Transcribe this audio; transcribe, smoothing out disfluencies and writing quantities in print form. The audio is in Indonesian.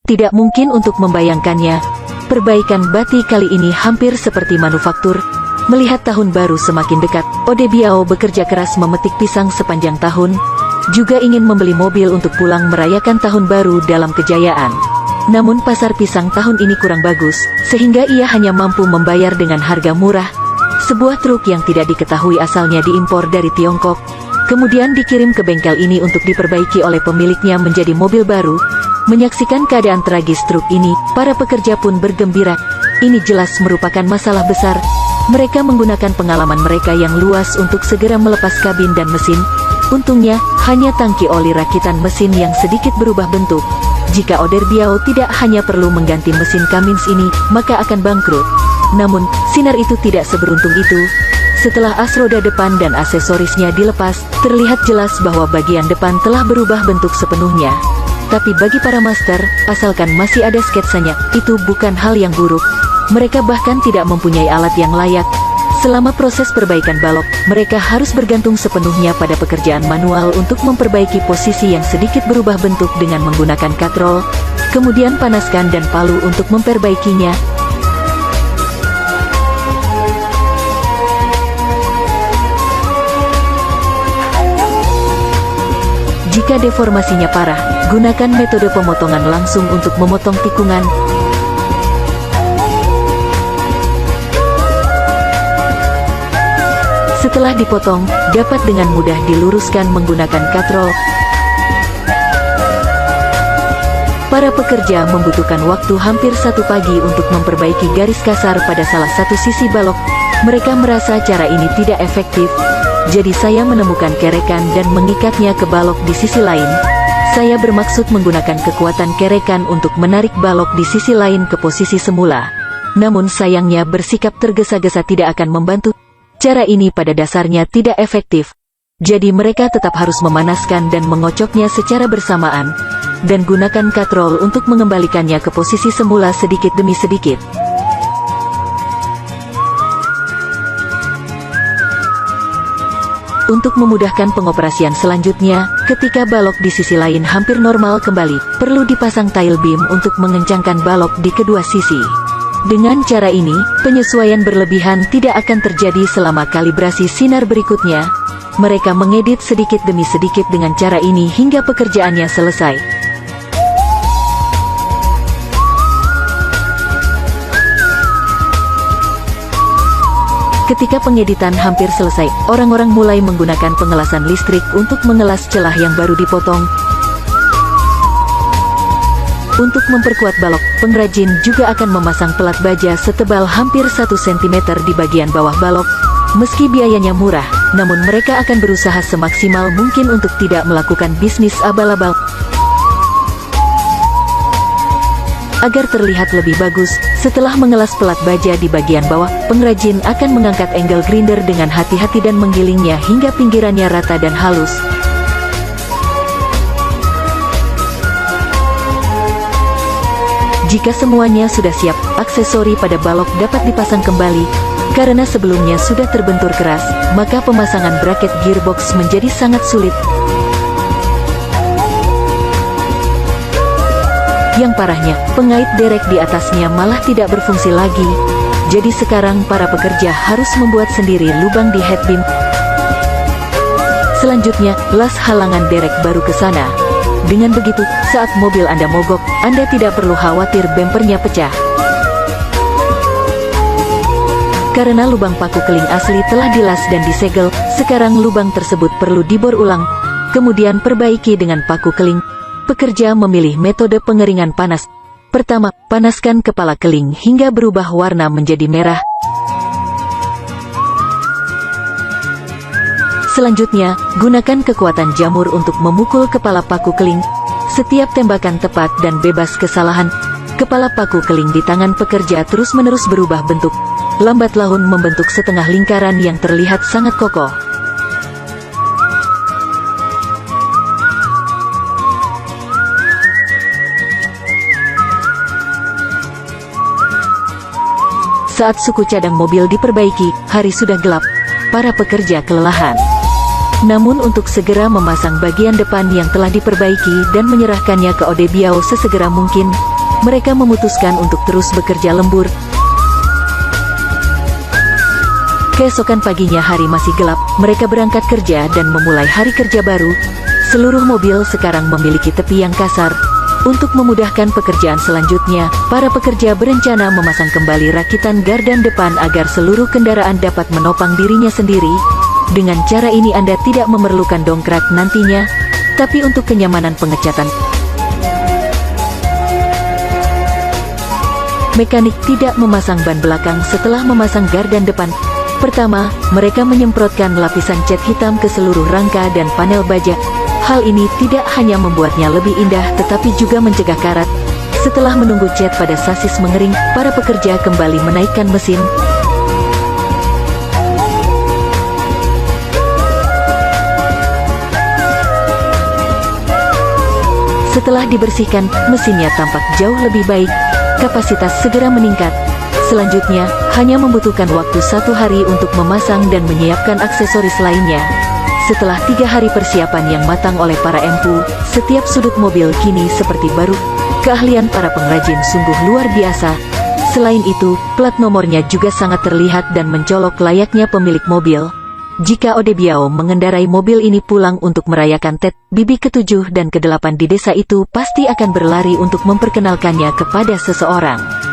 Tidak mungkin untuk membayangkannya. Perbaikan Bati kali ini hampir seperti manufaktur. Melihat tahun baru semakin dekat, Ode Biao bekerja keras memetik pisang sepanjang tahun. Juga ingin membeli mobil untuk pulang merayakan tahun baru dalam kejayaan. Namun pasar pisang tahun ini kurang bagus, sehingga ia hanya mampu membayar dengan harga murah. Sebuah truk yang tidak diketahui asalnya diimpor dari Tiongkok, kemudian dikirim ke bengkel ini untuk diperbaiki oleh pemiliknya menjadi mobil baru. Menyaksikan keadaan tragis truk ini, para pekerja pun bergembira. Ini jelas merupakan masalah besar. Mereka menggunakan pengalaman mereka yang luas untuk segera melepas kabin dan mesin. Untungnya, hanya tangki oli rakitan mesin yang sedikit berubah bentuk. Jika Ode Biao tidak hanya perlu mengganti mesin Cummins ini, maka akan bangkrut. Namun, sinar itu tidak seberuntung itu. Setelah as roda depan dan aksesorisnya dilepas, terlihat jelas bahwa bagian depan telah berubah bentuk sepenuhnya. Tapi bagi para master, asalkan masih ada sketsanya, itu bukan hal yang buruk. Mereka bahkan tidak mempunyai alat yang layak. Selama proses perbaikan balok, mereka harus bergantung sepenuhnya pada pekerjaan manual untuk memperbaiki posisi yang sedikit berubah bentuk dengan menggunakan katrol, kemudian panaskan dan palu untuk memperbaikinya. Jika deformasinya parah, gunakan metode pemotongan langsung untuk memotong tikungan. Setelah dipotong, dapat dengan mudah diluruskan menggunakan katrol. Para pekerja membutuhkan waktu hampir 1 pagi untuk memperbaiki garis kasar pada salah satu sisi balok. Mereka merasa cara ini tidak efektif. Jadi saya menemukan kerekan dan mengikatnya ke balok di sisi lain. Saya bermaksud menggunakan kekuatan kerekan untuk menarik balok di sisi lain ke posisi semula. Namun sayangnya bersikap tergesa-gesa tidak akan membantu. Cara ini pada dasarnya tidak efektif. Jadi mereka tetap harus memanaskan dan mengocoknya secara bersamaan. Dan gunakan katrol untuk mengembalikannya ke posisi semula sedikit demi sedikit. Untuk memudahkan pengoperasian selanjutnya, ketika balok di sisi lain hampir normal kembali, perlu dipasang tail beam untuk mengencangkan balok di kedua sisi. Dengan cara ini, penyesuaian berlebihan tidak akan terjadi selama kalibrasi sinar berikutnya. Mereka mengedit sedikit demi sedikit dengan cara ini hingga pekerjaannya selesai. Ketika pengeditan hampir selesai, orang-orang mulai menggunakan pengelasan listrik untuk mengelas celah yang baru dipotong. Untuk memperkuat balok, pengrajin juga akan memasang pelat baja setebal hampir 1 cm di bagian bawah balok. Meski biayanya murah, namun mereka akan berusaha semaksimal mungkin untuk tidak melakukan bisnis abal-abal. Agar terlihat lebih bagus, setelah mengelas pelat baja di bagian bawah, pengrajin akan mengangkat angle grinder dengan hati-hati dan menggilingnya hingga pinggirannya rata dan halus. Jika semuanya sudah siap, aksesori pada balok dapat dipasang kembali. Karena sebelumnya sudah terbentur keras, maka pemasangan braket gearbox menjadi sangat sulit. Yang parahnya, pengait derek di atasnya malah tidak berfungsi lagi. Jadi sekarang para pekerja harus membuat sendiri lubang di headbeam. Selanjutnya, las halangan derek baru ke sana. Dengan begitu, saat mobil Anda mogok, Anda tidak perlu khawatir bempernya pecah. Karena lubang paku keling asli telah dilas dan disegel, sekarang lubang tersebut perlu dibor ulang, kemudian perbaiki dengan paku keling. Pekerja memilih metode pengeringan panas. Pertama, panaskan kepala keling hingga berubah warna menjadi merah. Selanjutnya, gunakan kekuatan jamur untuk memukul kepala paku keling. Setiap tembakan tepat dan bebas kesalahan. Kepala paku keling di tangan pekerja terus-menerus berubah bentuk. Lambat laun membentuk setengah lingkaran yang terlihat sangat kokoh. Saat suku cadang mobil diperbaiki, hari sudah gelap. Para pekerja kelelahan. Namun untuk segera memasang bagian depan yang telah diperbaiki dan menyerahkannya ke Ode Biao sesegera mungkin, mereka memutuskan untuk terus bekerja lembur. Keesokan paginya hari masih gelap, mereka berangkat kerja dan memulai hari kerja baru. Seluruh mobil sekarang memiliki tepi yang kasar. Untuk memudahkan pekerjaan selanjutnya, para pekerja berencana memasang kembali rakitan gardan depan agar seluruh kendaraan dapat menopang dirinya sendiri. Dengan cara ini Anda tidak memerlukan dongkrak nantinya, tapi untuk kenyamanan pengecatan. Mekanik tidak memasang ban belakang setelah memasang gardan depan. Pertama, mereka menyemprotkan lapisan cat hitam ke seluruh rangka dan panel baja. Hal ini tidak hanya membuatnya lebih indah tetapi juga mencegah karat. Setelah menunggu cat pada sasis mengering, para pekerja kembali menaikkan mesin. Setelah dibersihkan, mesinnya tampak jauh lebih baik. Kapasitas segera meningkat. Selanjutnya, hanya membutuhkan waktu 1 hari untuk memasang dan menyiapkan aksesoris lainnya. Setelah 3 hari persiapan yang matang oleh para empu, setiap sudut mobil kini seperti baru. Keahlian para pengrajin sungguh luar biasa. Selain itu, plat nomornya juga sangat terlihat dan mencolok layaknya pemilik mobil. Jika Odebiao mengendarai mobil ini pulang untuk merayakan Tet, bibi ke-7 dan ke-8 di desa itu pasti akan berlari untuk memperkenalkannya kepada seseorang.